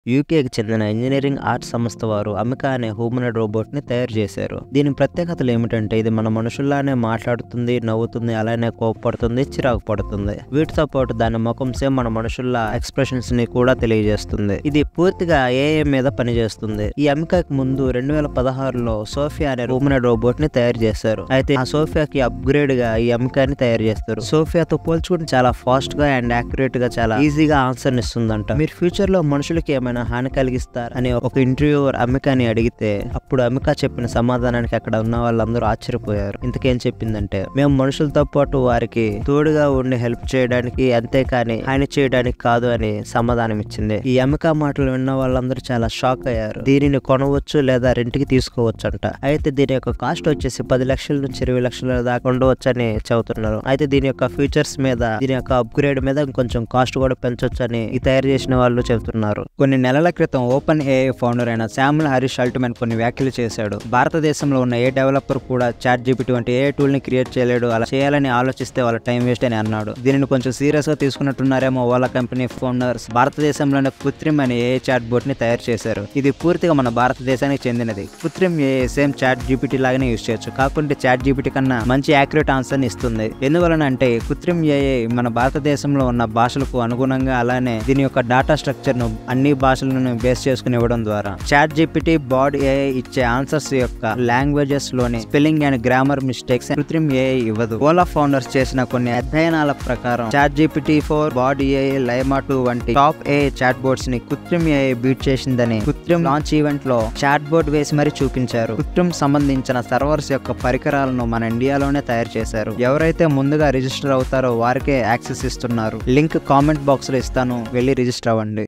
యూకేకి చెందిన engineering arts సంస్థ వారు అమికా అనే హ్యూమనాయిడ్ రోబోట్ ని తయారు చేశారు. దీని ప్రత్యేకతలు ఏమిటంటే ఇది మన మనుషుల్లానే మాట్లాడుతుంది, నవ్వుతుంది, అలానే కోపపడుతుంది, చిరాకు పడుతుంది. వీటితో పాటు దాని ముఖం సేమ్ మన మనుషుల్లా ఎక్స్ప్రెషన్స్ ని కూడా తెలియజేస్తుంది. ఇది పూర్తిగా ఏఐ మీద పనిచేస్తుంది. ఈ అమికాకి ముందు 2016లో సోఫియా అనే హ్యూమనాయిడ్ రోబోట్ ని తయారు చేశారు. అయితే ఆ సోఫియాకి అప్గ్రేడ్ గా ఈ అమికాని తయారు చేస్తారు. సోఫియాతో పోల్చుకుంటే చాలా ఫాస్ట్ గా అండ్ యాక్యురేట్ గా చాలా ఈజీగా ఆన్సర్ ఇస్తుందంట. మీరు ఫ్యూచర్ లో మనుషులకి ఏమైనా హాని కలిగిస్తారు అని ఒక ఇంటర్వ్యూవర్ అమికాని అడిగితే అప్పుడు అమికా చెప్పిన సమాధానానికి అక్కడ ఉన్న వాళ్ళందరూ ఆశ్చర్యపోయారు. ఇంతకేం చెప్పిందంటే, మేము మనుషులతో పాటు వారికి తోడుగా ఉండి హెల్ప్ చేయడానికి, అంతేకాని హాని చేయడానికి కాదు అని సమాధానం ఇచ్చింది. ఈ అమికా మాటలు విన్న వాళ్ళందరూ చాలా షాక్ అయ్యారు. దీనిని కొనవచ్చు లేదా రెంట్కి తీసుకోవచ్చు అంట. అయితే దీని యొక్క కాస్ట్ వచ్చేసి 10 లక్షల నుంచి 20 లక్షల దాకా ఉండవచ్చు అని చెబుతున్నారు. అయితే దీని యొక్క ఫీచర్స్ మీద, దీని యొక్క అప్గ్రేడ్ మీద కొంచెం కాస్ట్ కూడా పెంచొచ్చు అని ఈ తయారు చేసిన వాళ్ళు చెబుతున్నారు. కొన్ని నెలల క్రితం ఓపెన్ ఏఐ ఫౌండర్ అయిన శామ్యుల్ హారిస్ ఆల్ట్మన్ కొన్ని వ్యాఖ్యలు చేశాడు. భారతదేశంలో ఉన్న ఏ డెవలపర్ కూడా చాట్ జీపీటీ వంటి ఏఐ టూల్ ని క్రియేట్ చేయలేడు, అలా చేయాలని ఆలోచిస్తే వాళ్ళ టైం వేస్ట్ అని అన్నాడు. దీనిని కొంచెం సీరియస్ గా తీసుకున్నట్టున్నారేమో ఓలా కంపెనీ ఫౌండర్స్. భారతదేశంలోనే కృత్రిమ్ అనే ఏఐ చాట్ బోట్ ని తయారు చేశారు. ఇది పూర్తిగా మన భారతదేశానికి చెందినది. Krutrim AI same chat GPT లాగానే యూజ్ చేయొచ్చు, కాకుంటే చాట్ జీపీటీ కన్నా మంచి యాక్యురేట్ ఆన్సర్ ని ఇస్తుంది. ఎందువలన అంటే కృత్రిమ్ ఏఐ మన భారతదేశంలో ఉన్న భాషలకు అనుగుణంగా, అలానే దీని యొక్క డాటా స్ట్రక్చర్ ను అన్ని భాషలను బేస్ చేసుకుని ఇవ్వడం ద్వారా చాట్ జీపీటీ బాడ్ ఏఐ ఇచ్చే ఆన్సర్స్ యొక్క లాంగ్వేజెస్ లోని spelling and grammar mistakes Krutrim AI ఇవ్వదు. ఓలా ఫౌండర్స్ చేసిన కొన్ని అధ్యయనాల ప్రకారం చాట్ జీపీటీ 4, బాడ్ ఏఐ, లైమా 2 వంటి టాప్ ఏఐ చాట్ బోర్డ్స్ ని కృత్రిమ్ ఏఐ బీట్ చేసిందని కృత్రిమ్ లాంచ్ ఈవెంట్ లో చాట్ బోర్డ్ వేసి మరీ చూపించారు. కృత్రిమ్ సంబంధించిన సర్వర్స్ యొక్క పరికరాలను మన ఇండియాలోనే తయారు చేశారు. ఎవరైతే ముందుగా రిజిస్టర్ అవుతారో వారికే యాక్సెస్ ఇస్తున్నారు. లింక్ కామెంట్ బాక్స్ లో ఇస్తాను, వెళ్ళి రిజిస్టర్ అవ్వండి.